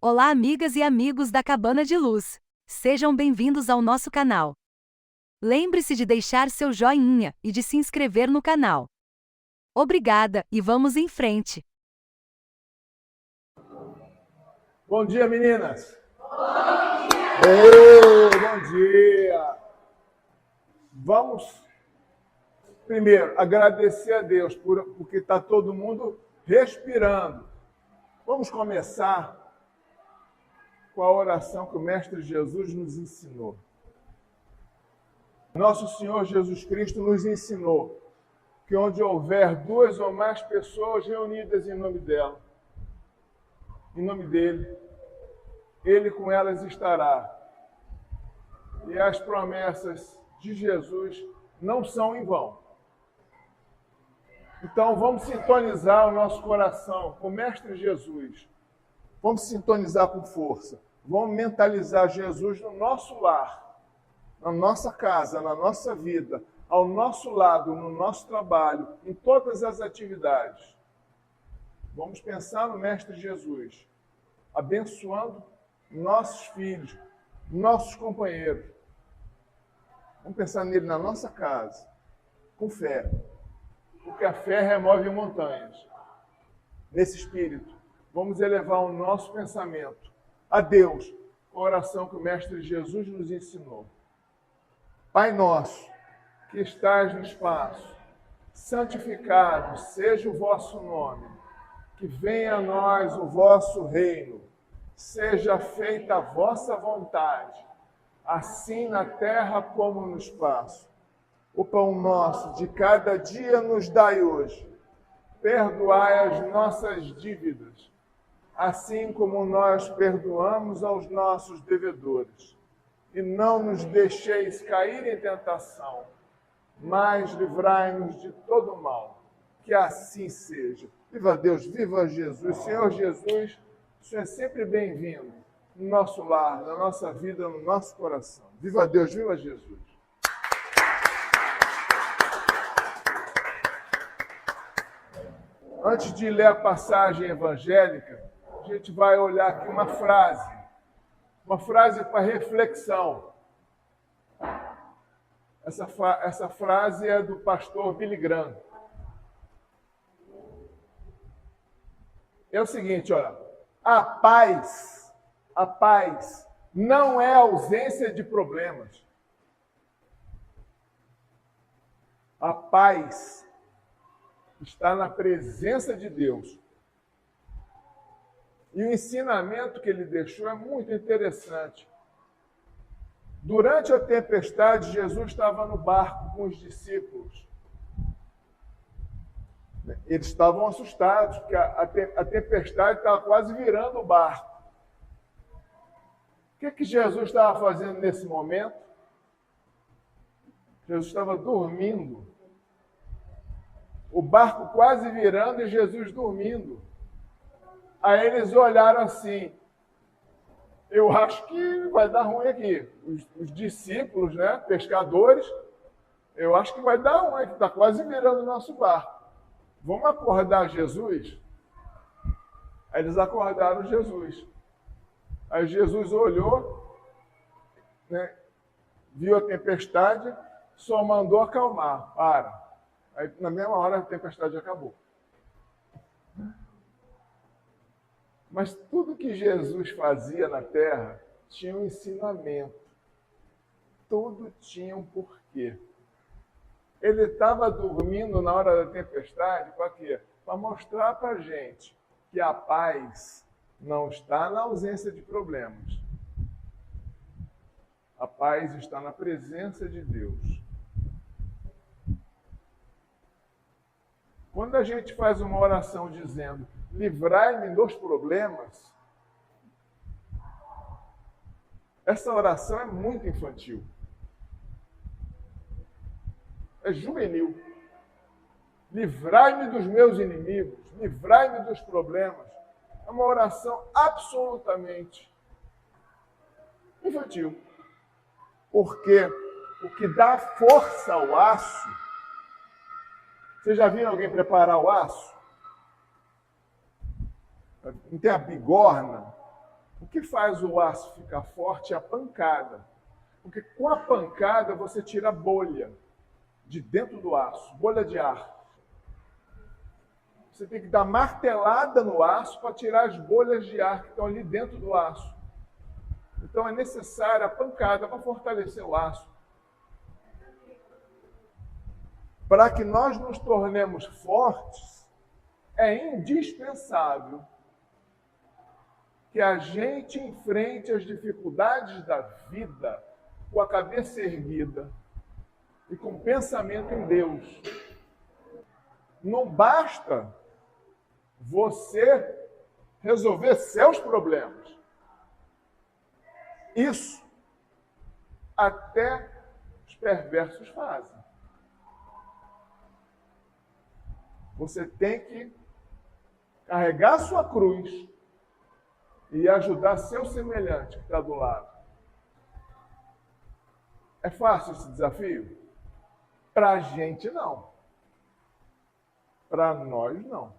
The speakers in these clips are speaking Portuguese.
Olá, amigas e amigos da Cabana de Luz. Sejam bem-vindos ao nosso canal. Lembre-se de deixar seu joinha e de se inscrever no canal. Obrigada e vamos em frente. Bom dia, meninas. Ei, bom dia. Vamos primeiro agradecer a Deus porque está todo mundo respirando. Vamos começar com a oração que o Mestre Jesus nos ensinou. Nosso Senhor Jesus Cristo nos ensinou que onde houver duas ou mais pessoas reunidas em nome dele, Ele com elas estará. E as promessas de Jesus não são em vão. Então vamos sintonizar o nosso coração com o Mestre Jesus. Vamos sintonizar com força. Vamos mentalizar Jesus no nosso lar, na nossa casa, na nossa vida, ao nosso lado, no nosso trabalho, em todas as atividades. Vamos pensar no Mestre Jesus, abençoando nossos filhos, nossos companheiros. Vamos pensar nele na nossa casa, com fé, porque a fé remove montanhas. Nesse espírito, vamos elevar o nosso pensamento a Deus, com a oração que o Mestre Jesus nos ensinou. Pai nosso, que estás no espaço, santificado seja o vosso nome, que venha a nós o vosso reino, seja feita a vossa vontade, assim na terra como no espaço. O pão nosso de cada dia nos dai hoje. Perdoai as nossas dívidas, assim como nós perdoamos aos nossos devedores. E não nos deixeis cair em tentação, mas livrai-nos de todo mal. Que assim seja. Viva Deus, viva Jesus. Senhor Jesus, o Senhor é sempre bem-vindo no nosso lar, na nossa vida, no nosso coração. Viva Deus, viva Jesus. Antes de ler a passagem evangélica, a gente vai olhar aqui uma frase para reflexão. Essa frase é do pastor Billy Graham. É o seguinte, olha, a paz não é ausência de problemas. A paz está na presença de Deus. E o ensinamento que ele deixou é muito interessante. Durante a tempestade, Jesus estava no barco com os discípulos. Eles estavam assustados, porque a tempestade estava quase virando o barco. O que Jesus estava fazendo nesse momento? Jesus estava dormindo. O barco quase virando e Jesus dormindo. Aí eles olharam assim, eu acho que vai dar ruim aqui. Os discípulos, né, pescadores, eu acho que vai dar ruim, que está quase virando o nosso barco. Vamos acordar Jesus? Aí eles acordaram Jesus. Aí Jesus olhou, né, viu a tempestade, só mandou acalmar. Para. Aí, na mesma hora, a tempestade acabou. Mas tudo que Jesus fazia na terra tinha um ensinamento. Tudo tinha um porquê. Ele estava dormindo na hora da tempestade para quê? Para mostrar para a gente que a paz não está na ausência de problemas. A paz está na presença de Deus. Quando a gente faz uma oração dizendo, livrai-me dos problemas, essa oração é muito infantil. É juvenil. Livrai-me dos meus inimigos, livrai-me dos problemas. É uma oração absolutamente infantil. Porque o que dá força ao aço, você já viu alguém preparar o aço? Não tem a bigorna? O que faz o aço ficar forte é a pancada. Porque com a pancada você tira a bolha de dentro do aço, bolha de ar. Você tem que dar martelada no aço para tirar as bolhas de ar que estão ali dentro do aço. Então é necessária a pancada para fortalecer o aço. Para que nós nos tornemos fortes, é indispensável que a gente enfrente as dificuldades da vida com a cabeça erguida e com pensamento em Deus. Não basta você resolver seus problemas. Isso até os perversos fazem. Você tem que carregar sua cruz e ajudar seu semelhante que está do lado. É fácil esse desafio? Para a gente, não. Para nós, não.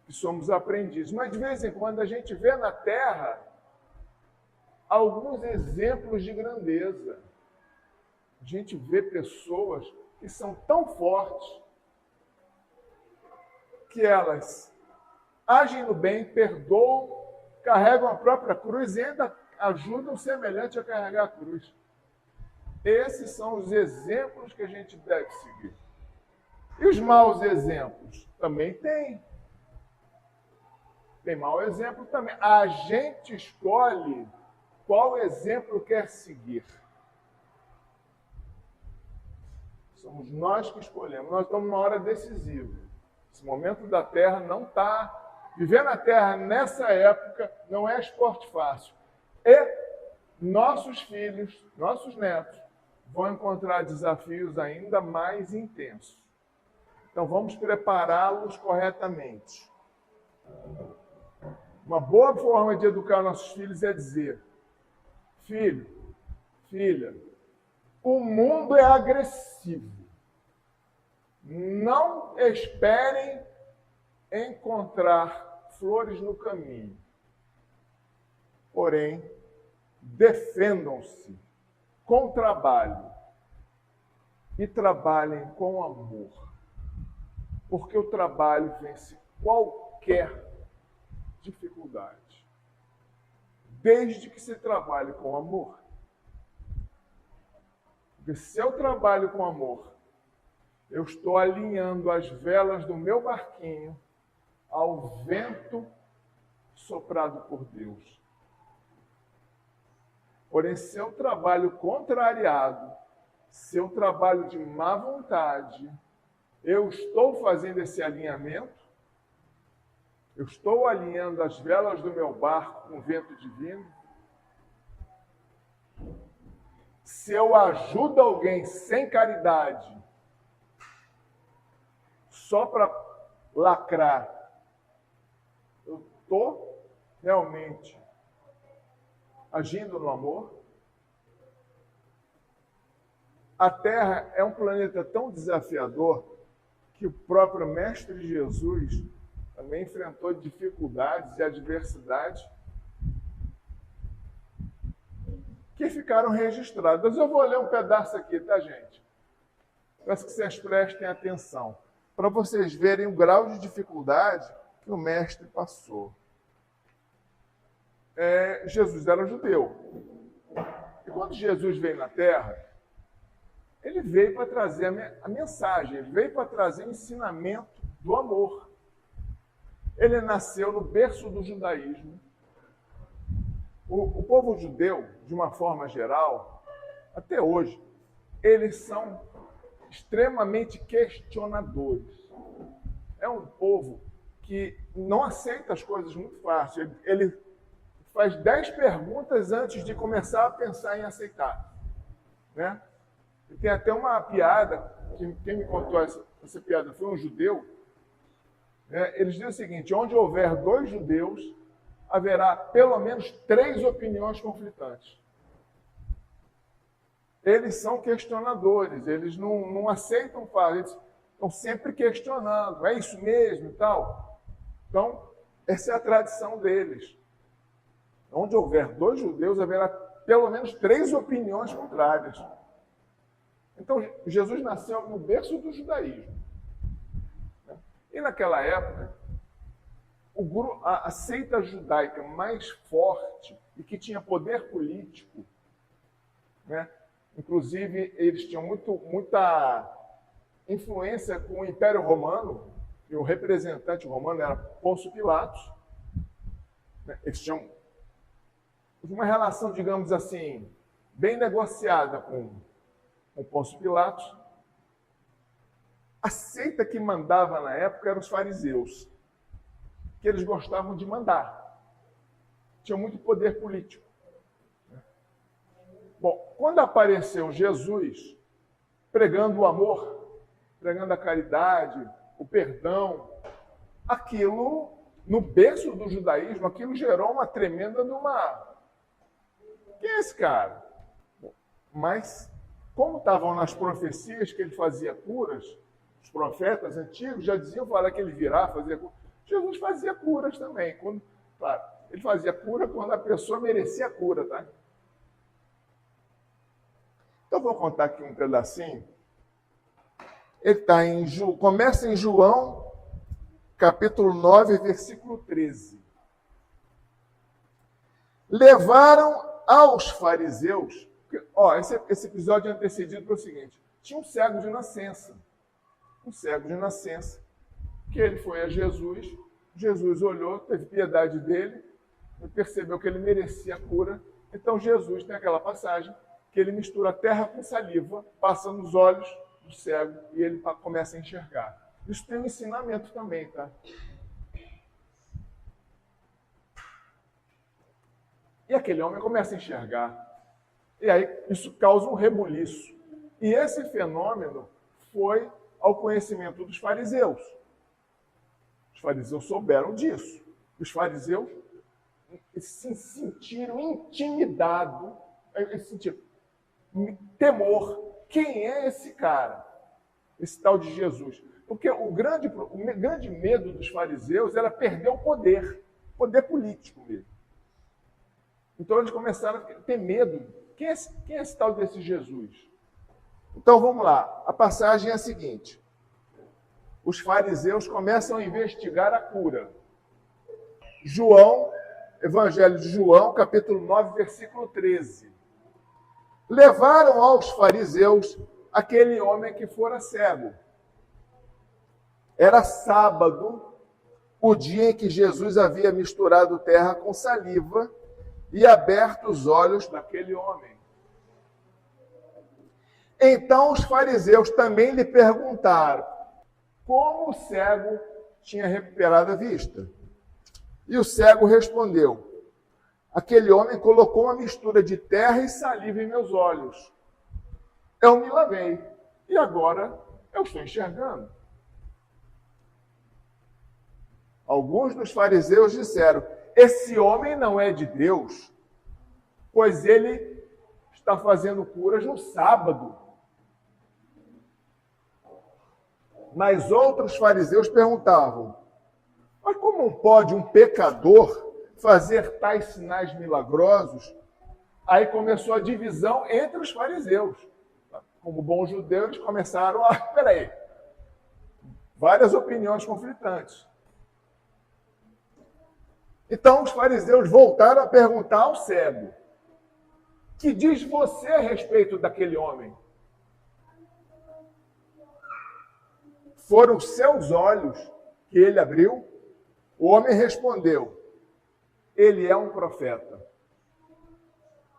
Que somos aprendizes. Mas, de vez em quando, a gente vê na Terra alguns exemplos de grandeza. A gente vê pessoas que são tão fortes que elas agem no bem, perdoam, carregam a própria cruz e ainda ajudam o semelhante a carregar a cruz. Esses são os exemplos que a gente deve seguir. E os maus exemplos? Também tem. Tem mau exemplo também. A gente escolhe qual exemplo quer seguir. Somos nós que escolhemos. Nós estamos numa hora decisiva. Esse momento da Terra não está... Viver na Terra nessa época não é esporte fácil. E nossos filhos, nossos netos, vão encontrar desafios ainda mais intensos. Então vamos prepará-los corretamente. Uma boa forma de educar nossos filhos é dizer: filho, filha, o mundo é agressivo. Não esperem encontrar flores no caminho. Porém, defendam-se com trabalho e trabalhem com amor. Porque o trabalho vence qualquer dificuldade. Desde que se trabalhe com amor. Porque se eu trabalho com amor, eu estou alinhando as velas do meu barquinho ao vento soprado por Deus. Porém, se eu trabalho contrariado, se eu trabalho de má vontade, eu estou fazendo esse alinhamento, eu estou alinhando as velas do meu barco com o vento divino. Se eu ajudo alguém sem caridade, só para lacrar, eu estou realmente agindo no amor? A Terra é um planeta tão desafiador que o próprio Mestre Jesus também enfrentou dificuldades e adversidades que ficaram registradas. Eu vou ler um pedaço aqui, tá, gente? Peço que vocês prestem atenção, para vocês verem o grau de dificuldade que o Mestre passou. Jesus era judeu. E quando Jesus veio na Terra, ele veio para trazer a mensagem, ele veio para trazer o ensinamento do amor. Ele nasceu no berço do judaísmo. O povo judeu, de uma forma geral, até hoje, eles são extremamente questionadores. É um povo que não aceita as coisas muito fácil. Ele faz 10 perguntas antes de começar a pensar em aceitar. Né? E tem até uma piada, que quem me contou essa piada foi um judeu. Eles dizem o seguinte: onde houver 2 judeus, haverá pelo menos 3 opiniões conflitantes. Eles são questionadores, eles não aceitam fácil, eles estão sempre questionando, é isso mesmo e tal. Então, Essa é a tradição deles. Onde houver 2 judeus, haverá pelo menos 3 opiniões contrárias. Então, Jesus nasceu no berço do judaísmo. E naquela época, a seita judaica mais forte e que tinha poder político, né? Inclusive, eles tinham muita influência com o Império Romano, e o representante romano era Pôncio Pilatos. Eles tinham uma relação, digamos assim, bem negociada com Pôncio Pilatos. A seita que mandava na época eram os fariseus, que eles gostavam de mandar. Tinham muito poder político. Bom, quando apareceu Jesus pregando o amor, pregando a caridade, o perdão, aquilo, no berço do judaísmo, aquilo gerou uma tremenda de uma... Quem é esse cara? Mas, como estavam nas profecias que ele fazia curas, os profetas antigos já diziam falar que ele virá fazer cura. Jesus fazia curas também. Claro, ele fazia cura quando a pessoa merecia a cura, tá? Então, vou contar aqui um pedacinho. Ele começa em João, capítulo 9, versículo 13. Levaram aos fariseus... Esse episódio é antecedido pelo seguinte. Tinha um cego de nascença. Que ele foi a Jesus. Jesus olhou, teve piedade dele, e percebeu que ele merecia a cura. Então, Jesus tem aquela passagem que ele mistura a terra com saliva, passa nos olhos do cego e ele começa a enxergar. Isso tem um ensinamento também, tá? E aquele homem começa a enxergar. E aí isso causa um rebuliço. E esse fenômeno foi ao conhecimento dos fariseus. Os fariseus souberam disso. Os fariseus se sentiram intimidados, sentiram temor. Quem é esse cara? Esse tal de Jesus. Porque o grande medo dos fariseus era perder o poder político mesmo. Então eles começaram a ter medo. Quem é esse tal desse Jesus? Então vamos lá. A passagem é a seguinte. Os fariseus começam a investigar a cura. Evangelho de João, capítulo 9, versículo 13. Levaram aos fariseus aquele homem que fora cego. Era sábado, o dia em que Jesus havia misturado terra com saliva e aberto os olhos daquele homem. Então os fariseus também lhe perguntaram como o cego tinha recuperado a vista. E o cego respondeu: aquele homem colocou uma mistura de terra e saliva em meus olhos. Eu me lavei e agora eu estou enxergando. Alguns dos fariseus disseram: esse homem não é de Deus, pois ele está fazendo curas no sábado. Mas outros fariseus perguntavam: mas como pode um pecador fazer tais sinais milagrosos? Aí começou a divisão entre os fariseus. Como bons judeus, eles começaram a... Peraí, várias opiniões conflitantes. Então os fariseus voltaram a perguntar ao cego: que diz você a respeito daquele homem? Foram seus olhos que ele abriu? O homem respondeu: ele é um profeta.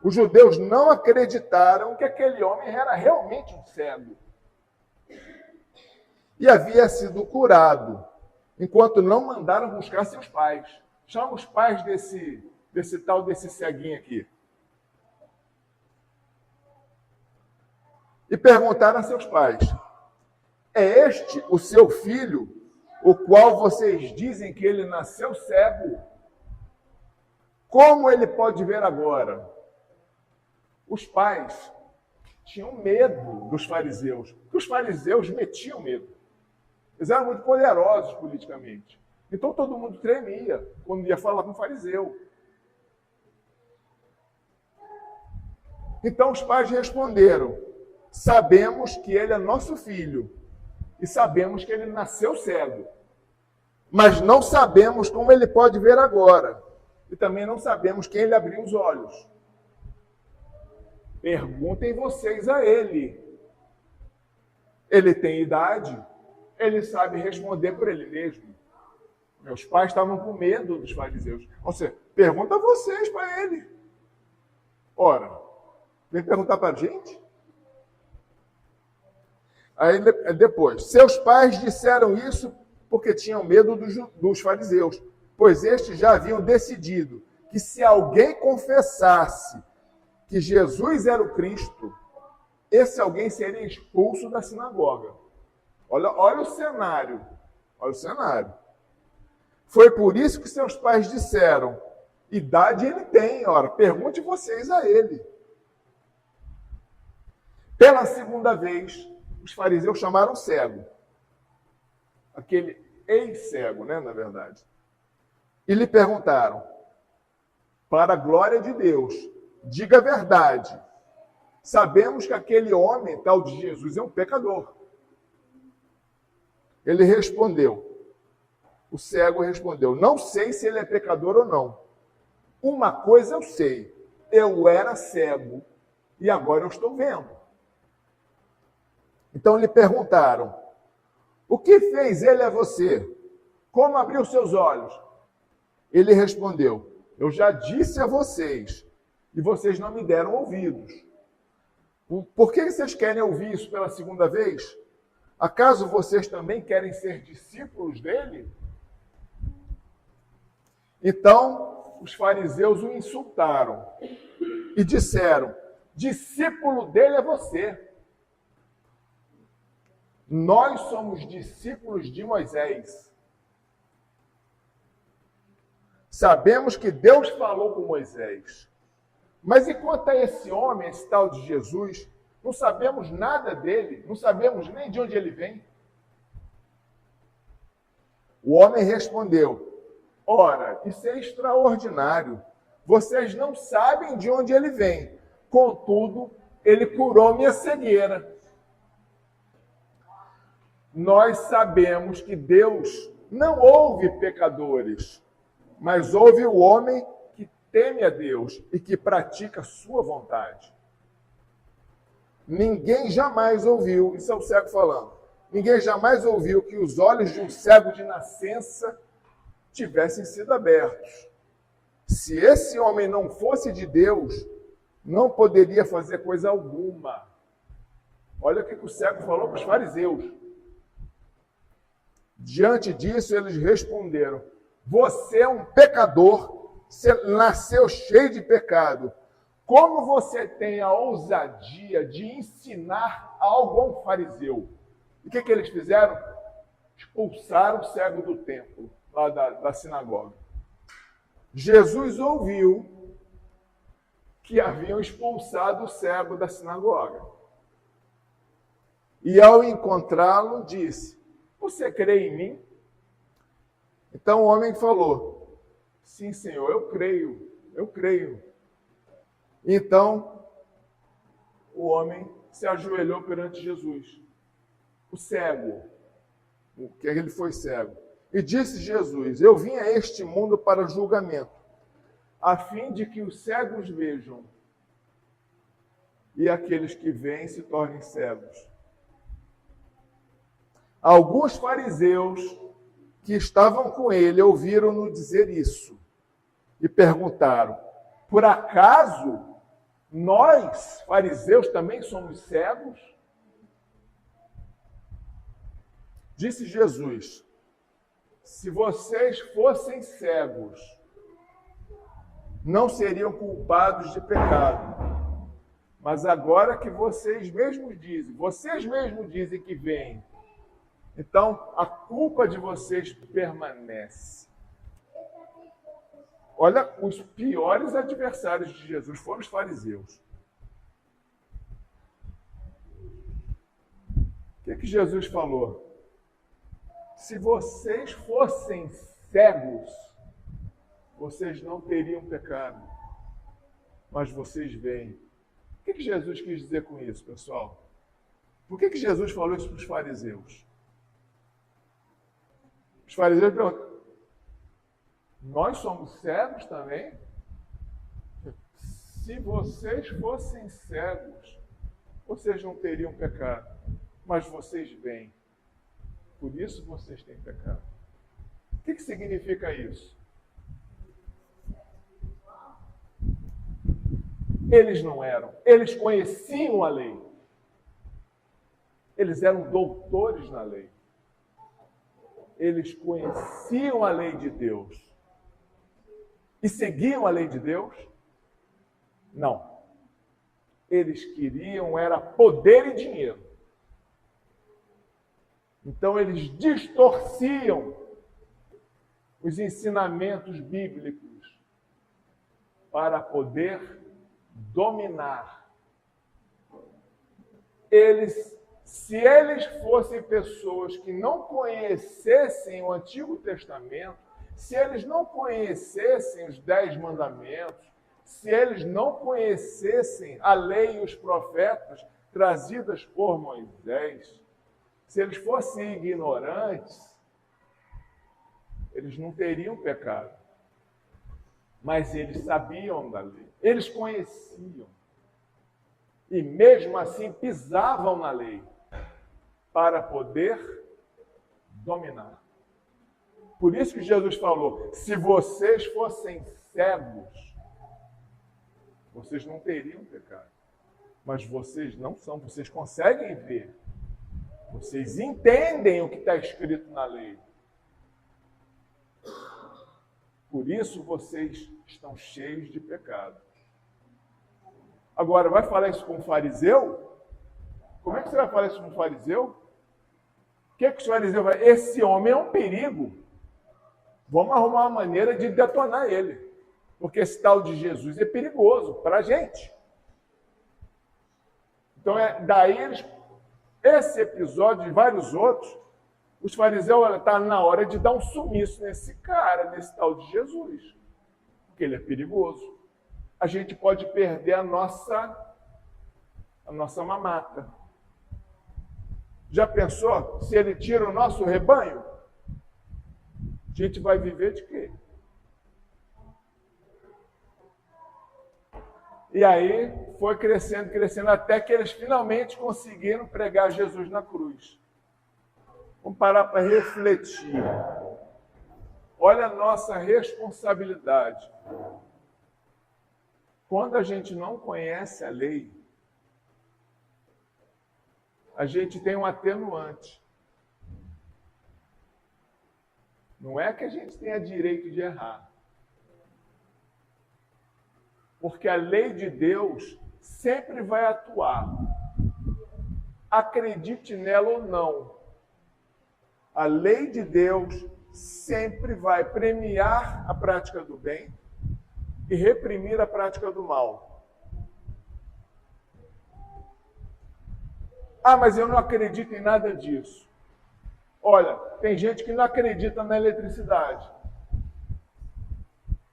Os judeus não acreditaram que aquele homem era realmente um cego e havia sido curado, enquanto não mandaram buscar seus pais. Chama os pais desse ceguinho aqui. E perguntaram a seus pais: é este o seu filho, o qual vocês dizem que ele nasceu cego? Como ele pode ver agora? Os pais tinham medo dos fariseus, porque os fariseus metiam medo. Eles eram muito poderosos politicamente. Então todo mundo tremia quando ia falar com o fariseu. Então os pais responderam: sabemos que ele é nosso filho e sabemos que ele nasceu cego, mas não sabemos como ele pode ver agora e também não sabemos quem lhe abriu os olhos. Perguntem vocês a ele. Ele tem idade, ele sabe responder por ele mesmo. Meus pais estavam com medo dos fariseus. Ou seja, pergunta vocês para ele. Ora, vem perguntar para a gente? Aí depois, seus pais disseram isso porque tinham medo dos fariseus, pois estes já haviam decidido que se alguém confessasse que Jesus era o Cristo, esse alguém seria expulso da sinagoga. Olha o cenário. Olha o cenário. Foi por isso que seus pais disseram: idade ele tem, ora, pergunte vocês a ele. Pela segunda vez, os fariseus chamaram cego. Aquele ex-cego, né, na verdade. E lhe perguntaram: para a glória de Deus, diga a verdade. Sabemos que aquele homem, tal de Jesus, é um pecador. Ele respondeu, o cego respondeu: não sei se ele é pecador ou não. Uma coisa eu sei, eu era cego e agora eu estou vendo. Então lhe perguntaram: o que fez ele a você? Como abriu seus olhos? Ele respondeu: eu já disse a vocês e vocês não me deram ouvidos. Por que vocês querem ouvir isso pela segunda vez? Acaso vocês também querem ser discípulos dele? Então, os fariseus o insultaram e disseram: discípulo dele é você. Nós somos discípulos de Moisés. Sabemos que Deus falou com Moisés. Mas e quanto a esse homem, esse tal de Jesus, não sabemos nada dele, não sabemos nem de onde ele vem. O homem respondeu: ora, isso é extraordinário. Vocês não sabem de onde ele vem. Contudo, ele curou minha cegueira. Nós sabemos que Deus não ouve pecadores, mas ouve o homem que teme a Deus e que pratica a sua vontade. Ninguém jamais ouviu, isso é o cego falando, ninguém jamais ouviu que os olhos de um cego de nascença tivessem sido abertos. Se esse homem não fosse de Deus, não poderia fazer coisa alguma. Olha o que o cego falou para os fariseus. Diante disso, eles responderam: você é um pecador, você nasceu cheio de pecado. Como você tem a ousadia de ensinar algo a um fariseu? E o que eles fizeram? Expulsaram o cego do templo, lá da sinagoga. Jesus ouviu que haviam expulsado o cego da sinagoga. E ao encontrá-lo, disse: você crê em mim? Então o homem falou: sim, Senhor, eu creio. Então o homem se ajoelhou perante Jesus, o cego, que ele foi cego. E disse Jesus: eu vim a este mundo para julgamento, a fim de que os cegos vejam e aqueles que veem se tornem cegos. Alguns fariseus que estavam com ele ouviram-no dizer isso e perguntaram: por acaso nós, fariseus, também somos cegos? Disse Jesus: se vocês fossem cegos, não seriam culpados de pecado. Mas agora que vocês mesmos dizem que veem, então a culpa de vocês permanece. Olha, os piores adversários de Jesus foram os fariseus. O que Jesus falou? Se vocês fossem cegos, vocês não teriam pecado. Mas vocês veem. O que Jesus quis dizer com isso, pessoal? Por que Jesus falou isso para os fariseus? Os fariseus perguntam, nós somos cegos também? Se vocês fossem cegos, vocês não teriam pecado. Mas vocês veem. Por isso vocês têm pecado. O que significa isso? Eles não eram. Eles conheciam a lei. Eles eram doutores na lei. Eles conheciam a lei de Deus. E seguiam a lei de Deus? Não. Eles queriam era poder e dinheiro. Então eles distorciam os ensinamentos bíblicos para poder dominar. Se eles fossem pessoas que não conhecessem o Antigo Testamento, se eles não conhecessem os 10 mandamentos, se eles não conhecessem a lei e os profetas trazidas por Moisés, se eles fossem ignorantes, eles não teriam pecado. Mas eles sabiam da lei, eles conheciam. E mesmo assim pisavam na lei para poder dominar. Por isso que Jesus falou, se vocês fossem cegos, vocês não teriam pecado. Mas vocês não são, vocês conseguem ver. Vocês entendem o que está escrito na lei. Por isso vocês estão cheios de pecado. Agora, vai falar isso com um fariseu? Como é que você vai falar isso com um fariseu? O que os fariseus vão falar? Esse homem é um perigo. Vamos arrumar uma maneira de detonar ele. Porque esse tal de Jesus é perigoso para a gente. Então, daí esse episódio e vários outros, os fariseus estão na hora de dar um sumiço nesse cara, nesse tal de Jesus. Porque ele é perigoso. A gente pode perder a nossa mamata. Já pensou? Se ele tira o nosso rebanho, a gente vai viver de quê? E aí foi crescendo, crescendo, até que eles finalmente conseguiram pregar Jesus na cruz. Vamos parar para refletir. Olha a nossa responsabilidade. Quando a gente não conhece a lei, a gente tem um atenuante. Não é que a gente tenha direito de errar. Porque a lei de Deus sempre vai atuar. Acredite nela ou não. A lei de Deus sempre vai premiar a prática do bem e reprimir a prática do mal. Ah, mas eu não acredito em nada disso. Olha, tem gente que não acredita na eletricidade.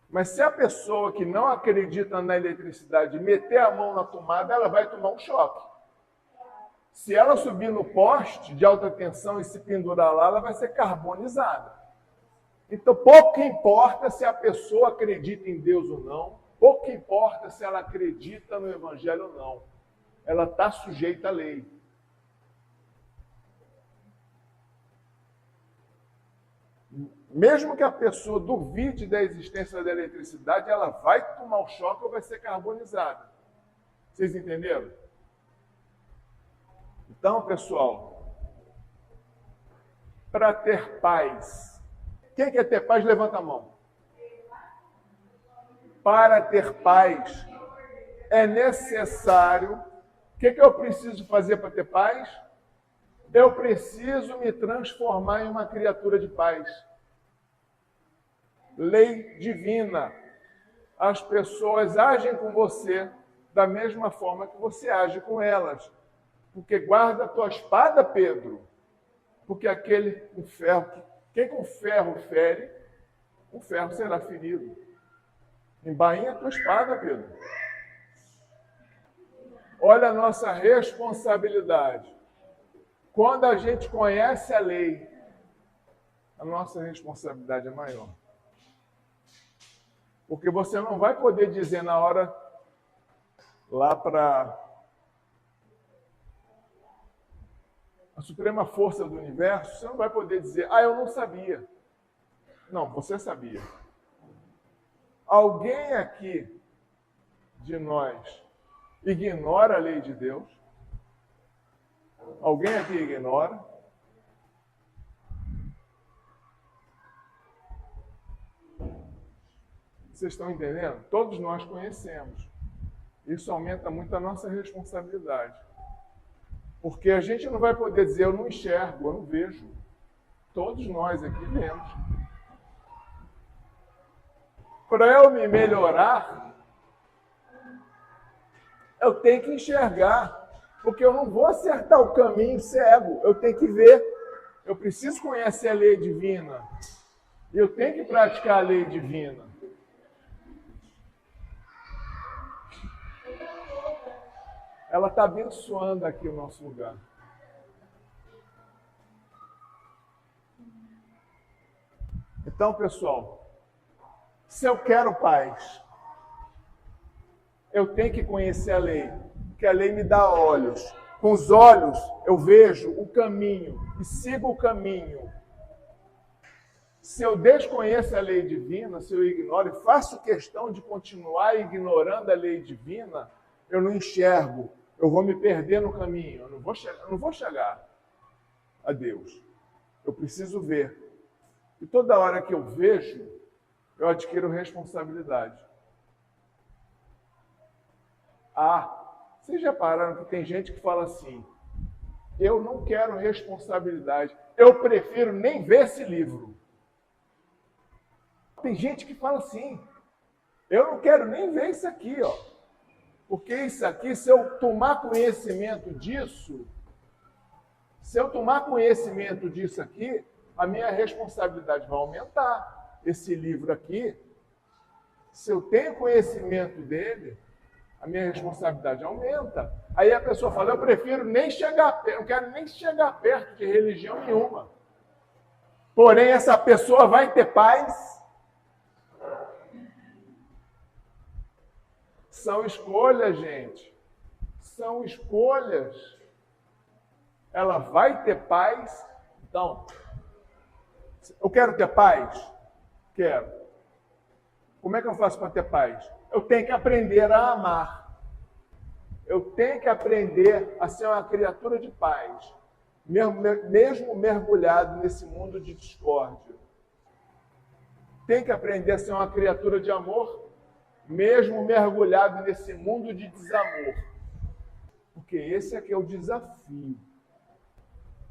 Mas se a pessoa que não acredita na eletricidade meter a mão na tomada, ela vai tomar um choque. Se ela subir no poste de alta tensão e se pendurar lá, ela vai ser carbonizada. Então, pouco importa se a pessoa acredita em Deus ou não, pouco importa se ela acredita no Evangelho ou não. Ela está sujeita à lei. Mesmo que a pessoa duvide da existência da eletricidade, ela vai tomar o choque ou vai ser carbonizada. Vocês entenderam? Então, pessoal, para ter paz, quem quer ter paz, levanta a mão. Para ter paz, é necessário... O que eu preciso fazer para ter paz? Eu preciso me transformar em uma criatura de paz. Lei divina. As pessoas agem com você da mesma forma que você age com elas. Porque guarda a tua espada, Pedro. Porque aquele com ferro, quem com ferro fere, um ferro será ferido. Embainha a tua espada, Pedro. Olha a nossa responsabilidade. Quando a gente conhece a lei, a nossa responsabilidade é maior. Porque você não vai poder dizer na hora lá para a suprema força do universo, você não vai poder dizer, eu não sabia. Não, você sabia. Alguém aqui de nós ignora a lei de Deus? Alguém aqui ignora? Vocês estão entendendo? Todos nós conhecemos. Isso aumenta muito a nossa responsabilidade. Porque a gente não vai poder dizer, eu não enxergo, eu não vejo. Todos nós aqui vemos. Para eu me melhorar, eu tenho que enxergar. Porque eu não vou acertar o caminho cego. Eu tenho que ver. Eu preciso conhecer a lei divina. E eu tenho que praticar a lei divina. Ela está abençoando aqui o nosso lugar. Então, pessoal, se eu quero paz, eu tenho que conhecer a lei, porque a lei me dá olhos. Com os olhos eu vejo o caminho e sigo o caminho. Se eu desconheço a lei divina, se eu ignoro e faço questão de continuar ignorando a lei divina, eu não enxergo. Eu vou me perder no caminho, eu não vou chegar a Deus. Eu preciso ver. E toda hora que eu vejo, eu adquiro responsabilidade. Vocês já pararam que tem gente que fala assim, eu não quero responsabilidade, eu prefiro nem ver esse livro. Tem gente que fala assim, eu não quero nem ver isso aqui, porque isso aqui, se eu tomar conhecimento disso, aqui, a minha responsabilidade vai aumentar. Esse livro aqui, se eu tenho conhecimento dele, a minha responsabilidade aumenta. Aí a pessoa fala, eu prefiro nem chegar perto, não quero nem chegar perto de religião nenhuma. Porém, essa pessoa vai ter paz. São escolhas, gente. São escolhas. Ela vai ter paz. Então, eu quero ter paz? Quero. Como é que eu faço para ter paz? Eu tenho que aprender a amar. Eu tenho que aprender a ser uma criatura de paz. Mesmo mergulhado nesse mundo de discórdia. Tem que aprender a ser uma criatura de amor, mesmo mergulhado nesse mundo de desamor. Porque esse aqui é o desafio.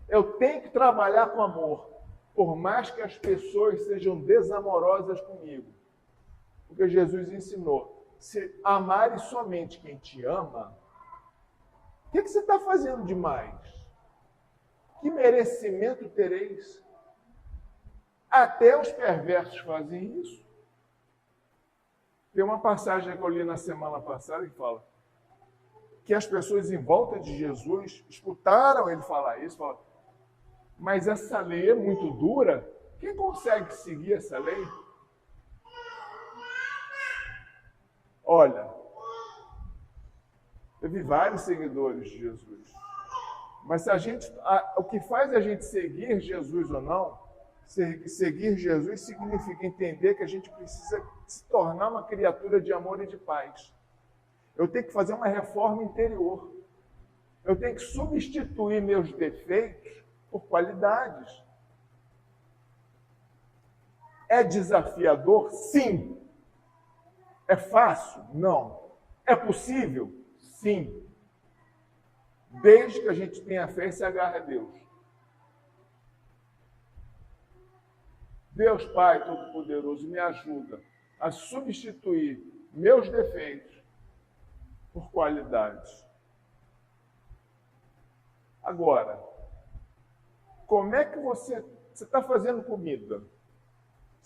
Eu tenho que trabalhar com amor, por mais que as pessoas sejam desamorosas comigo. Porque Jesus ensinou, se amares somente quem te ama, o que você está fazendo demais? Que merecimento tereis? Até os perversos fazem isso. Tem uma passagem que eu li na semana passada que fala que as pessoas em volta de Jesus escutaram ele falar isso, falaram, mas essa lei é muito dura, quem consegue seguir essa lei? Olha, teve vários seguidores de Jesus, mas o que faz a gente seguir Jesus ou não, seguir Jesus significa entender que a gente precisa se tornar uma criatura de amor e de paz. Eu tenho que fazer uma reforma interior. Eu tenho que substituir meus defeitos por qualidades. É desafiador? Sim. É fácil? Não. É possível? Sim. Desde que a gente tenha fé e se agarre a Deus. Deus Pai Todo-Poderoso me ajuda a substituir meus defeitos por qualidades. Agora, como é que você está fazendo comida?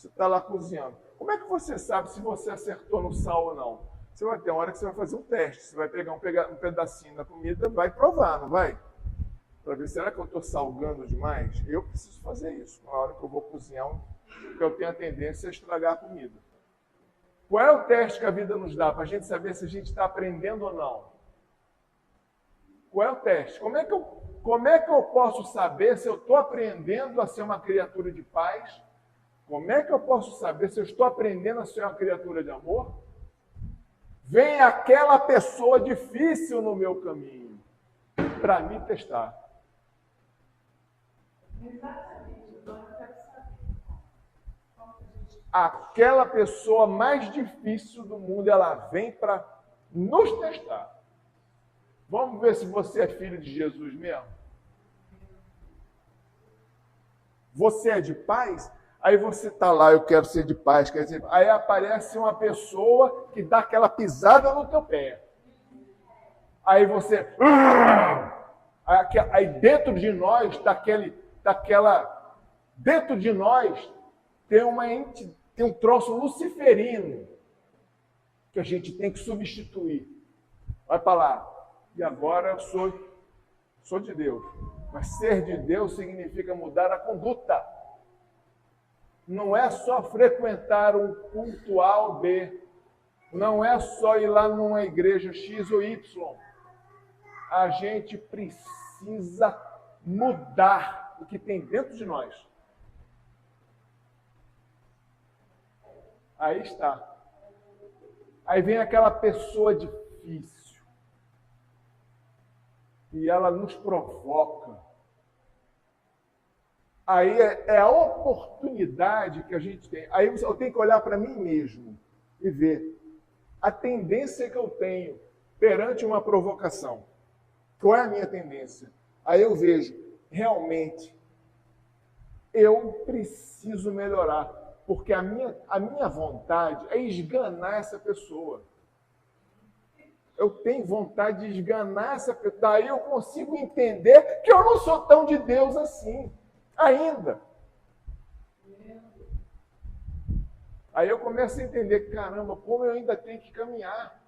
Você está lá cozinhando. Como é que você sabe se você acertou no sal ou não? Você vai ter uma hora que você vai fazer um teste. Você vai pegar um pedacinho da comida, vai provar, não vai? Para ver, será que eu estou salgando demais? Eu preciso fazer isso. Na hora que eu vou cozinhar, porque eu tenho a tendência a estragar a comida. Qual é o teste que a vida nos dá para a gente saber se a gente está aprendendo ou não? Qual é o teste? Como é que eu posso saber se eu estou aprendendo a ser uma criatura de paz? Como é que eu posso saber se eu estou aprendendo a ser uma criatura de amor? Vem aquela pessoa difícil no meu caminho para me testar. Aquela pessoa mais difícil do mundo, ela vem para nos testar. Vamos ver se você é filho de Jesus mesmo. Você é de paz? Aí você está lá, eu quero ser de paz. Quer dizer, aí aparece uma pessoa que dá aquela pisada no teu pé. Aí você... Aí dentro de nós, dentro de nós tem um troço luciferino que a gente tem que substituir. Vai para lá. E agora eu sou de Deus. Mas ser de Deus significa mudar a conduta. Não é só frequentar um culto A ou B. Não é só ir lá numa igreja X ou Y. A gente precisa mudar o que tem dentro de nós. Aí está. Aí vem aquela pessoa difícil. E ela nos provoca. Aí é a oportunidade que a gente tem. Aí eu tenho que olhar para mim mesmo e ver a tendência que eu tenho perante uma provocação. Qual é a minha tendência? Aí eu vejo, realmente, eu preciso melhorar. Porque a minha vontade é esganar essa pessoa. Eu tenho vontade de esganar essa pessoa. Daí eu consigo entender que eu não sou tão de Deus assim. Ainda. Aí eu começo a entender, caramba, como eu ainda tenho que caminhar.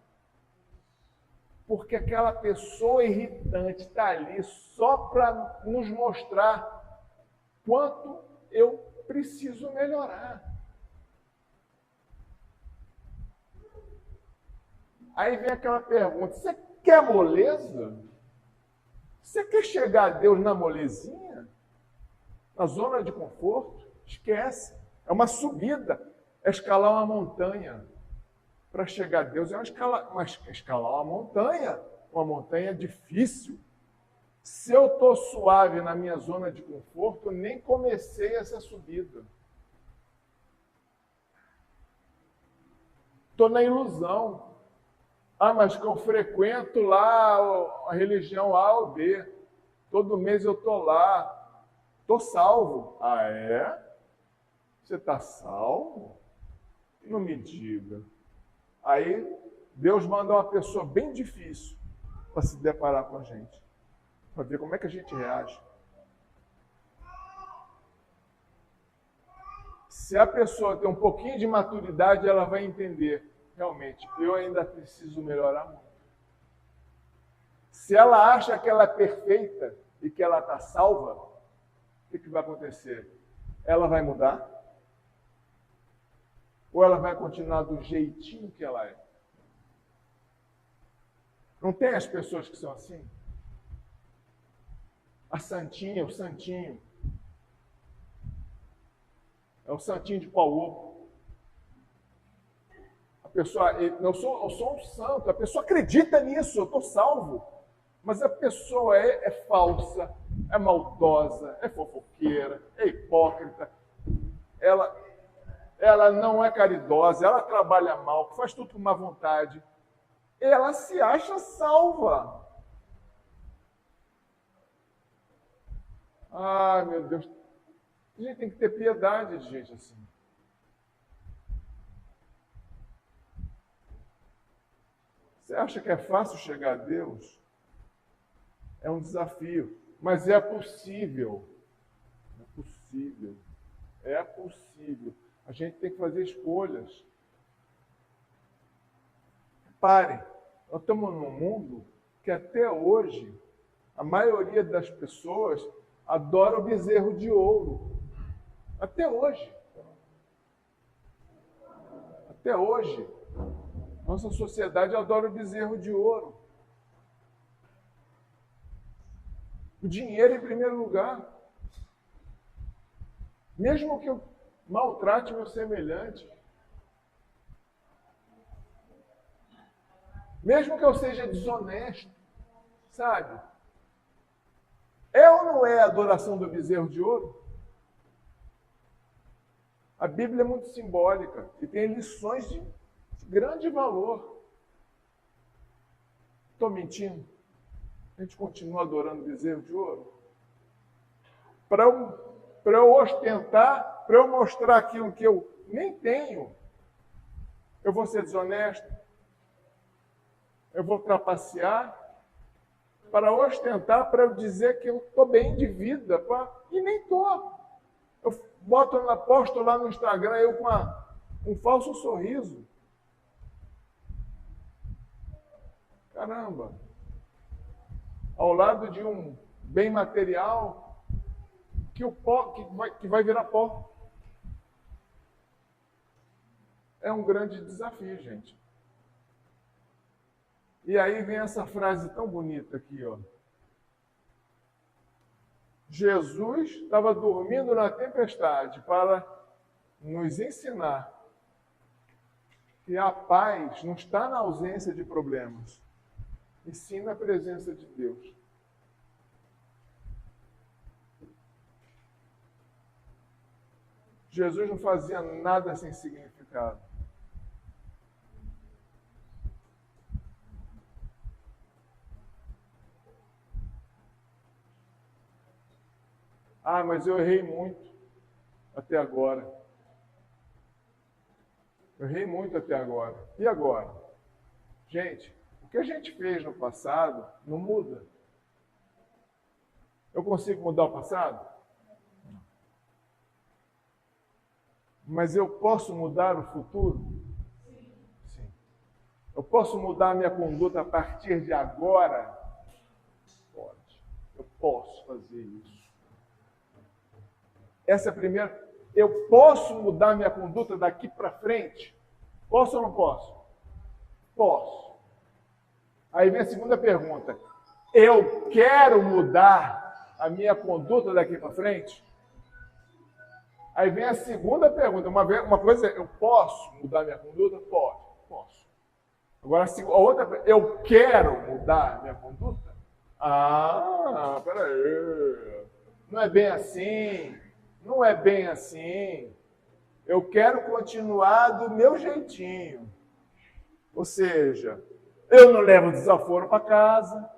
Porque aquela pessoa irritante está ali só para nos mostrar quanto eu preciso melhorar. Aí vem aquela pergunta, você quer moleza? Você quer chegar a Deus na molezinha? Na zona de conforto? Esquece. É uma subida. É escalar uma montanha. Para chegar a Deus é escalar uma montanha difícil. Se eu estou suave na minha zona de conforto, eu nem comecei essa subida. Estou na ilusão. Mas que eu frequento lá a religião A ou B. Todo mês eu estou lá. Estou salvo. Ah, é? Você está salvo? Não me diga. Aí, Deus manda uma pessoa bem difícil para se deparar com a gente. Para ver como é que a gente reage. Se a pessoa tem um pouquinho de maturidade, ela vai entender. Realmente, eu ainda preciso melhorar muito. Se ela acha que ela é perfeita e que ela está salva, o que vai acontecer? Ela vai mudar? Ou ela vai continuar do jeitinho que ela é? Não tem as pessoas que são assim? A santinha, o santinho. É o santinho de pau oco. A pessoa, eu sou um santo, a pessoa acredita nisso, eu estou salvo. Mas a pessoa é falsa, é maldosa, é fofoqueira, é hipócrita. Ela não é caridosa, ela trabalha mal, faz tudo com má vontade. Ela se acha salva. Ah, meu Deus. A gente tem que ter piedade de gente assim. Você acha que é fácil chegar a Deus? É um desafio, mas é possível. É possível. É possível. A gente tem que fazer escolhas. Reparem, nós estamos num mundo que até hoje a maioria das pessoas adora o bezerro de ouro. Até hoje. Até hoje. Nossa sociedade adora o bezerro de ouro. O dinheiro em primeiro lugar. Mesmo que eu maltrate meu semelhante. Mesmo que eu seja desonesto. Sabe? É ou não é a adoração do bezerro de ouro? A Bíblia é muito simbólica e tem lições de grande valor. Estou mentindo? A gente continua adorando bezerro de ouro? Para eu ostentar, para eu mostrar aquilo que eu nem tenho, eu vou ser desonesto? Eu vou trapacear? Para ostentar, para eu dizer que eu estou bem de vida, e nem estou. Eu posto lá no Instagram eu com um falso sorriso. Caramba! Ao lado de um bem material que vai virar pó. É um grande desafio, gente. E aí vem essa frase tão bonita aqui, ó. Jesus estava dormindo na tempestade para nos ensinar que a paz não está na ausência de problemas, e sim na presença de Deus. Jesus não fazia nada sem significado. Ah, mas eu errei muito até agora. Eu errei muito até agora. E agora? Gente, o que a gente fez no passado não muda. Eu consigo mudar o passado? Mas eu posso mudar o futuro? Sim. Eu posso mudar a minha conduta a partir de agora? Pode. Eu posso fazer isso. Essa é a primeira. Eu posso mudar minha conduta daqui para frente? Posso ou não posso? Posso. Aí vem a segunda pergunta. Eu quero mudar a minha conduta daqui para frente? Aí vem a segunda pergunta. Uma coisa é, eu posso mudar minha conduta? Posso. Agora, a outra, eu quero mudar minha conduta? Ah, peraí. Não é bem assim. Não é bem assim. Eu quero continuar do meu jeitinho. Ou seja, eu não levo desaforo para casa.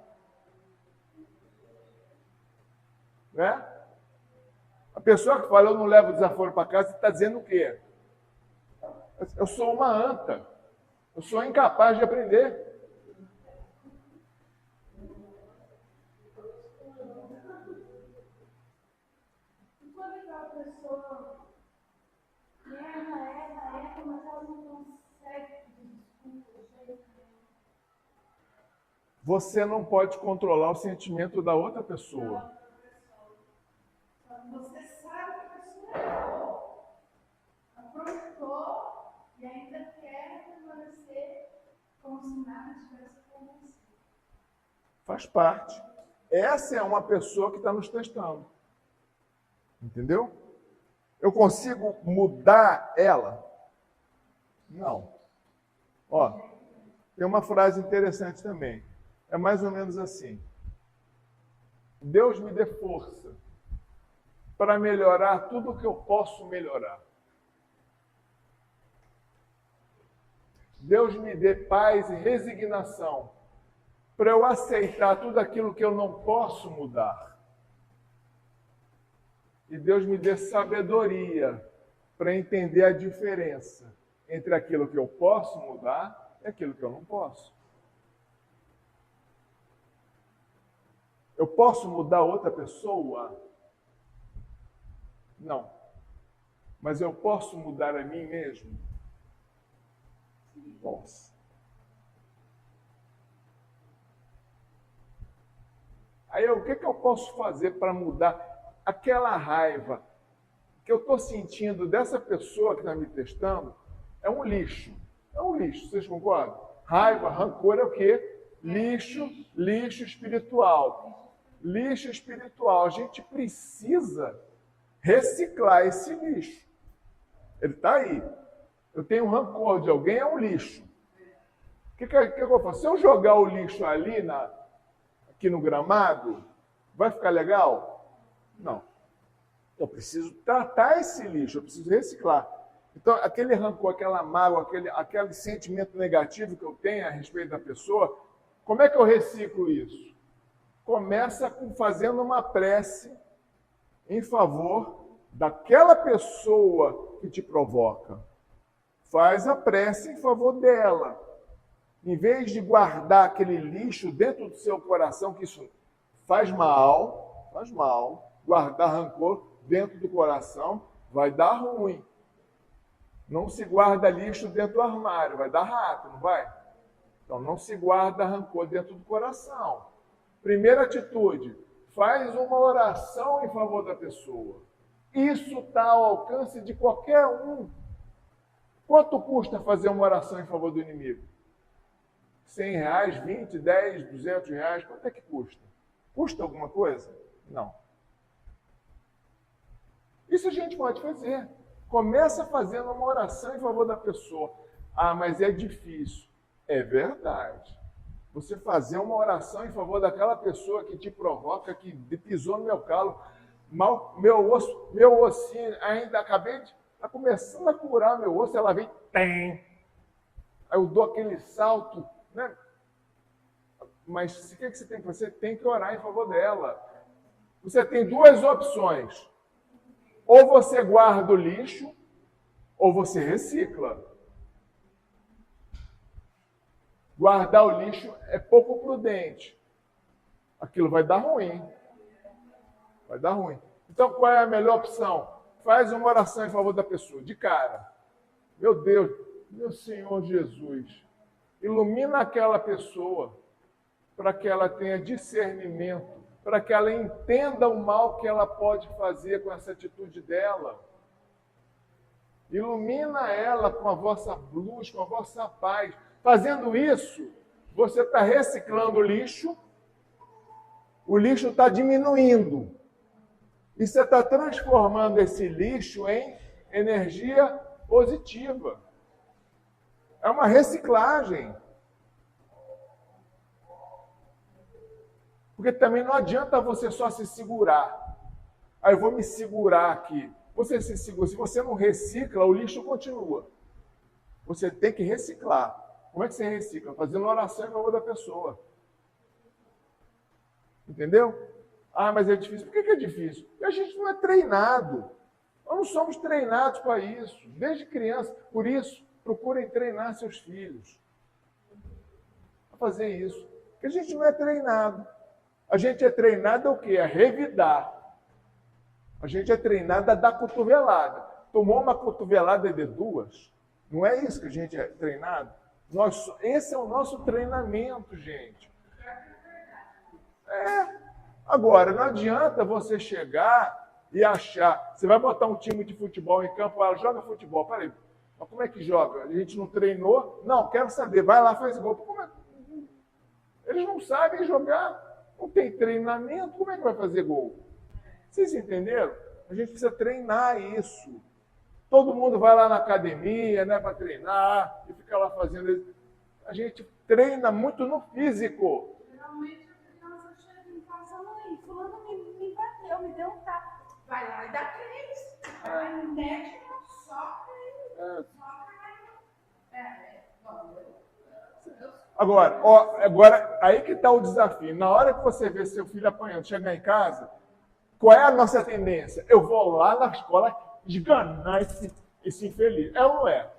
Né? A pessoa que fala eu não levo desaforo para casa está dizendo o quê? Eu sou uma anta. Eu sou incapaz de aprender. E quando aquela pessoa erra, mas ela não consegue pedir desculpa de jeito nenhum. Você não pode controlar o sentimento da outra pessoa. Você sabe que a pessoa errou, aproveitou e ainda quer permanecer como se nada tivesse acontecido. Faz parte. Essa é uma pessoa que está nos testando. Entendeu? Eu consigo mudar ela? Não. Ó, tem uma frase interessante também. É mais ou menos assim. Deus me dê força para melhorar tudo o que eu posso melhorar. Deus me dê paz e resignação para eu aceitar tudo aquilo que eu não posso mudar. E Deus me dê sabedoria para entender a diferença entre aquilo que eu posso mudar e aquilo que eu não posso. Eu posso mudar outra pessoa? Não. Mas eu posso mudar a mim mesmo? Posso. Aí o que eu posso fazer para mudar aquela raiva que eu estou sentindo dessa pessoa que está me testando? É um lixo. É um lixo, vocês concordam? Raiva, rancor é o quê? Lixo, lixo espiritual. Lixo espiritual. A gente precisa reciclar esse lixo. Ele está aí. Eu tenho um rancor de alguém, é um lixo. O que eu faço? Se eu jogar o lixo ali aqui no gramado, vai ficar legal? Não. Eu preciso tratar esse lixo, eu preciso reciclar. Então, aquele rancor, aquela mágoa, aquele sentimento negativo que eu tenho a respeito da pessoa, como é que eu reciclo isso? Começa fazendo uma prece em favor daquela pessoa que te provoca. Faz a prece em favor dela. Em vez de guardar aquele lixo dentro do seu coração, que isso faz mal, guardar rancor dentro do coração vai dar ruim. Não se guarda lixo dentro do armário, vai dar rato, não vai? Então não se guarda rancor dentro do coração. Primeira atitude, faz uma oração em favor da pessoa. Isso está ao alcance de qualquer um. Quanto custa fazer uma oração em favor do inimigo? R$100, 20, 10, 200 reais, quanto é que custa? Custa alguma coisa? Não. Isso a gente pode fazer. Começa fazendo uma oração em favor da pessoa. Ah, mas é difícil. É verdade. Você fazer uma oração em favor daquela pessoa que te provoca, que pisou no meu calo, meu ossinho, ainda acabei de... Está começando a curar meu osso, ela vem, tem. Aí eu dou aquele salto, né? Mas o que você tem que fazer? Você tem que orar em favor dela. Você tem duas opções. Ou você guarda o lixo, ou você recicla. Guardar o lixo é pouco prudente. Aquilo vai dar ruim. Vai dar ruim. Então, qual é a melhor opção? Faz uma oração em favor da pessoa, de cara. Meu Deus, meu Senhor Jesus, ilumina aquela pessoa para que ela tenha discernimento, para que ela entenda o mal que ela pode fazer com essa atitude dela. Ilumina ela com a vossa luz, com a vossa paz. Fazendo isso, você está reciclando o lixo está diminuindo. E você está transformando esse lixo em energia positiva. É uma reciclagem. Porque também não adianta você só se segurar. Aí eu vou me segurar aqui. Você se segura. Se você não recicla, o lixo continua. Você tem que reciclar. Como é que você recicla? Fazendo oração em favor da pessoa. Entendeu? Ah, mas é difícil. Por que é difícil? Porque a gente não é treinado. Nós não somos treinados para isso. Desde criança. Por isso, procurem treinar seus filhos a fazer isso. Porque a gente não é treinado. A gente é treinado o quê? A revidar. A gente é treinado a dar cotovelada. Tomou uma cotovelada de duas. Não é isso que a gente é treinado? Esse é o nosso treinamento, gente. Agora, não adianta você chegar e achar... Você vai botar um time de futebol em campo, ela joga futebol. Peraí, mas como é que joga? A gente não treinou? Não, quero saber. Vai lá, faz gol. Eles não sabem jogar. Não tem treinamento. Como é que vai fazer gol? Vocês entenderam? A gente precisa treinar isso. Todo mundo vai lá na academia, né, para treinar e fica lá fazendo isso. A gente treina muito no físico. Geralmente a criança chega em casa, mãe, fulano me bateu, me deu um tapa. Vai lá e dá 3. Vai no médico, soca e Agora, aí que está o desafio. Na hora que você vê seu filho apanhando, chegar em casa, qual é a nossa tendência? Eu vou lá na escola esganar esse infeliz. É ou não é?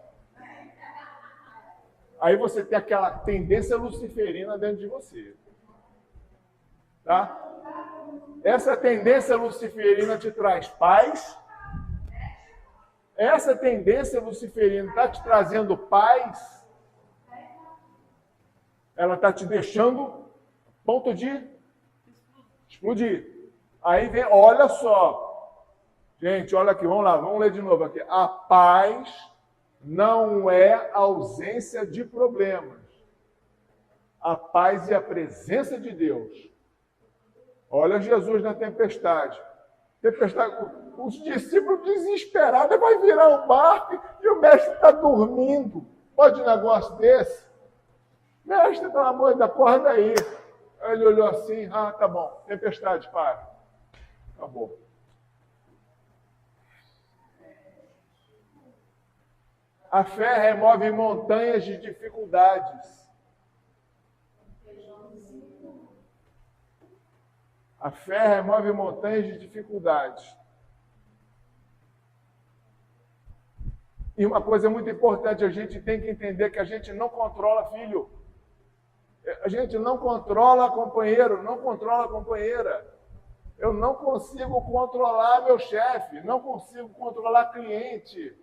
Aí você tem aquela tendência luciferina dentro de você. Tá? Essa tendência luciferina te traz paz. Essa tendência luciferina está te trazendo paz? Ela está te deixando a ponto de explodir. Aí vem, olha só. Gente, olha aqui, vamos lá, vamos ler de novo aqui. A paz não é ausência de problemas. A paz é a presença de Deus. Olha Jesus na tempestade. Os discípulos desesperados, vai virar um barco e o mestre está dormindo. Pode um negócio desse? Mestre, pelo amor de Deus, acorda aí. Aí ele olhou assim, tá bom, tempestade, para. Acabou. A fé remove montanhas de dificuldades. A fé remove montanhas de dificuldades. E uma coisa muito importante, a gente tem que entender que a gente não controla filho. A gente não controla companheiro, não controla companheira. Eu não consigo controlar meu chefe, não consigo controlar cliente,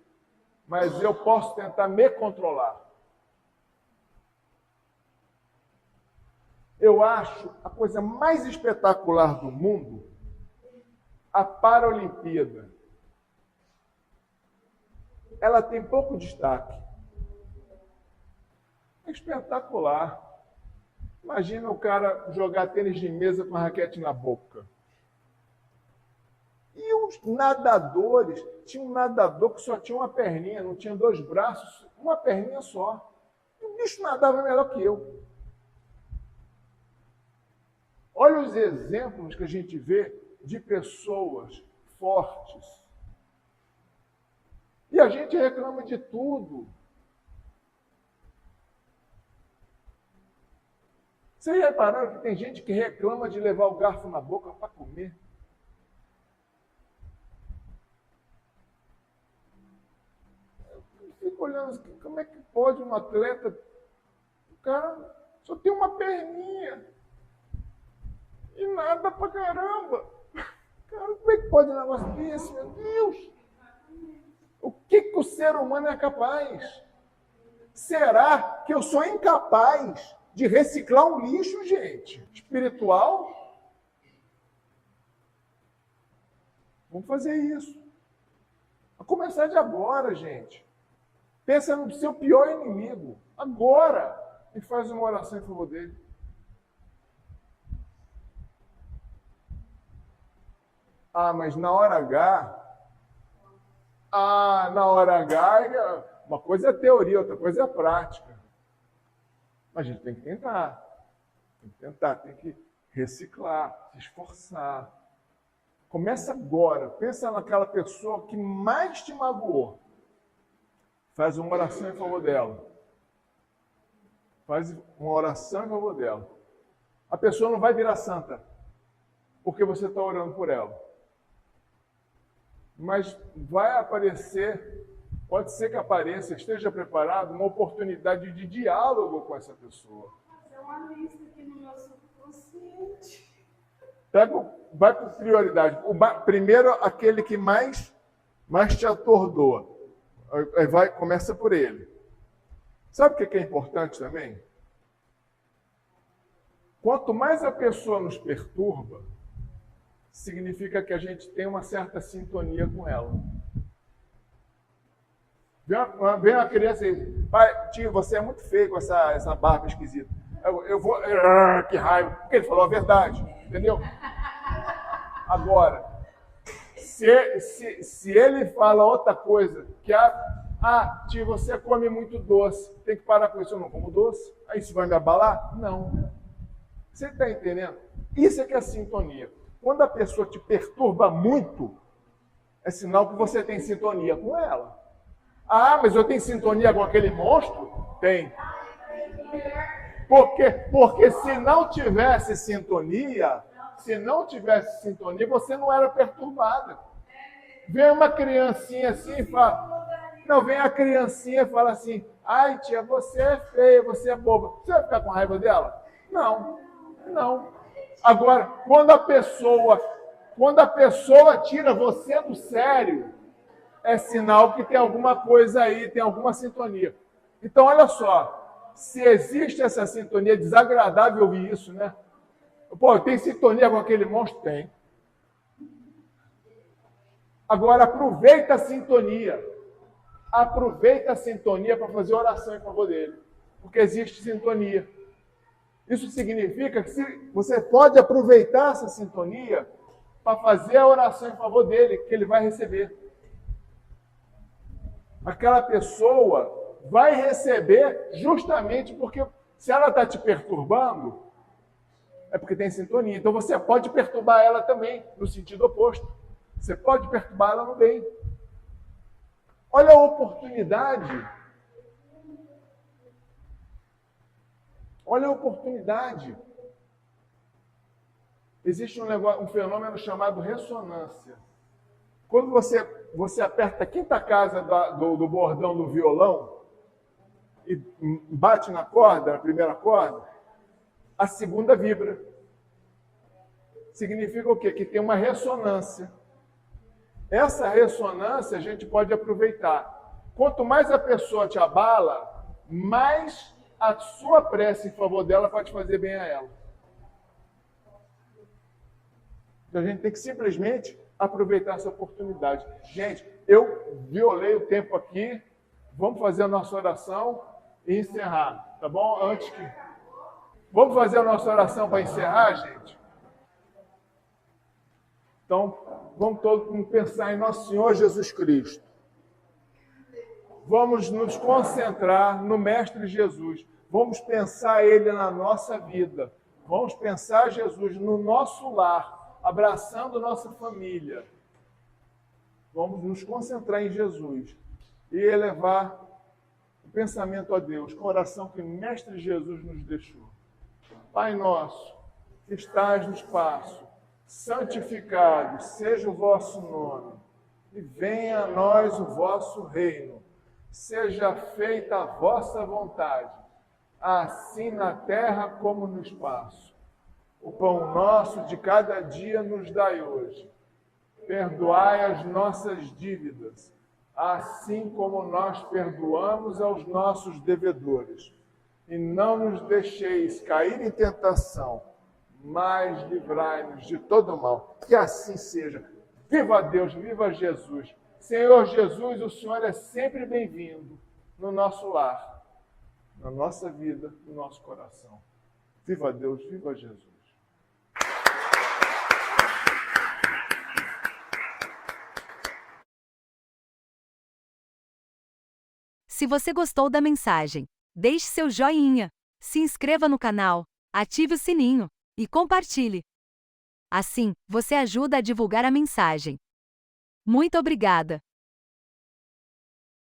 mas eu posso tentar me controlar. Eu acho a coisa mais espetacular do mundo a Paralimpíada. Ela tem pouco destaque. É espetacular. Imagina o cara jogar tênis de mesa com a raquete na boca. E os nadadores, tinha um nadador que só tinha uma perninha, não tinha dois braços, uma perninha só. E o bicho nadava melhor que eu. Olha os exemplos que a gente vê de pessoas fortes. E a gente reclama de tudo. Vocês repararam que tem gente que reclama de levar o garfo na boca para comer? Eu fico olhando, como é que pode um atleta, o cara só tem uma perninha e nada pra caramba. Cara, como é que pode um negócio desse, meu Deus? O que o ser humano é capaz? Será que eu sou incapaz de reciclar um lixo, gente? Espiritual? Vamos fazer isso. A começar de agora, gente. Pensa no seu pior inimigo. Agora. E faz uma oração em favor dele. Mas na hora H... na hora H, uma coisa é teoria, outra coisa é prática. Mas a gente tem que tentar, tem que reciclar, se esforçar. Começa agora, pensa naquela pessoa que mais te magoou. Faz uma oração em favor dela. Faz uma oração em favor dela. A pessoa não vai virar santa, porque você está orando por ela. Mas vai aparecer, pode ser que apareça, esteja preparado, uma oportunidade de diálogo com essa pessoa. Fazer uma lista aqui no meu subconsciente. Vai por prioridade. Primeiro, aquele que mais te atordoa. Começa por ele. Sabe o que é importante também? Quanto mais a pessoa nos perturba, significa que a gente tem uma certa sintonia com ela. Vem uma criança e diz, pai, tio, você é muito feio com essa barba esquisita. Eu vou... Que raiva. Porque ele falou a verdade. Entendeu? Agora, se ele fala outra coisa, que tio, você come muito doce, tem que parar com isso, eu não como doce. Aí isso vai me abalar? Não. Você está entendendo? Isso é que é sintonia. Quando a pessoa te perturba muito, é sinal que você tem sintonia com ela. Mas eu tenho sintonia com aquele monstro? Tem. Porque se não tivesse sintonia, você não era perturbada. Vem uma criancinha assim e fala... Não, vem a criancinha e fala assim, ai tia, você é feia, você é boba. Você vai ficar com raiva dela? Não. Agora, quando a pessoa tira você do sério, é sinal que tem alguma coisa aí, tem alguma sintonia. Então, olha só, se existe essa sintonia, é desagradável ouvir isso, né? Pô, tem sintonia com aquele monstro? Tem. Agora, aproveita a sintonia. Aproveita a sintonia para fazer oração em favor dele. Porque existe sintonia. Isso significa que você pode aproveitar essa sintonia para fazer a oração em favor dele, que ele vai receber. Aquela pessoa vai receber justamente porque, se ela está te perturbando, é porque tem sintonia. Então você pode perturbar ela também, no sentido oposto. Você pode perturbar ela no bem. Olha a oportunidade. Olha a oportunidade. Existe um fenômeno chamado ressonância. Quando você aperta a quinta casa do bordão do violão e bate na corda, na primeira corda, a segunda vibra. Significa o quê? Que tem uma ressonância. Essa ressonância a gente pode aproveitar. Quanto mais a pessoa te abala, mais a sua prece em favor dela pode fazer bem a ela. Então a gente tem que simplesmente aproveitar essa oportunidade. Gente, eu violei o tempo aqui. Vamos fazer a nossa oração e encerrar, tá bom? Vamos fazer a nossa oração para encerrar, gente? Então, vamos todos pensar em nosso Senhor Jesus Cristo. Vamos nos concentrar no Mestre Jesus. Vamos pensar Ele na nossa vida. Vamos pensar Jesus no nosso lar, abraçando nossa família. Vamos nos concentrar em Jesus e elevar o pensamento a Deus, com a oração que o Mestre Jesus nos deixou. Pai nosso, que estás no espaço, santificado seja o vosso nome, e venha a nós o vosso reino. Seja feita a vossa vontade, assim na terra como no espaço. O pão nosso de cada dia nos dai hoje. Perdoai as nossas dívidas, assim como nós perdoamos aos nossos devedores. E não nos deixeis cair em tentação, mas livrai-nos de todo mal. Que assim seja. Viva Deus, viva Jesus. Senhor Jesus, o Senhor é sempre bem-vindo no nosso lar, na nossa vida, no nosso coração. Viva Deus, viva Jesus. Se você gostou da mensagem, deixe seu joinha, se inscreva no canal, ative o sininho e compartilhe. Assim, você ajuda a divulgar a mensagem. Muito obrigada!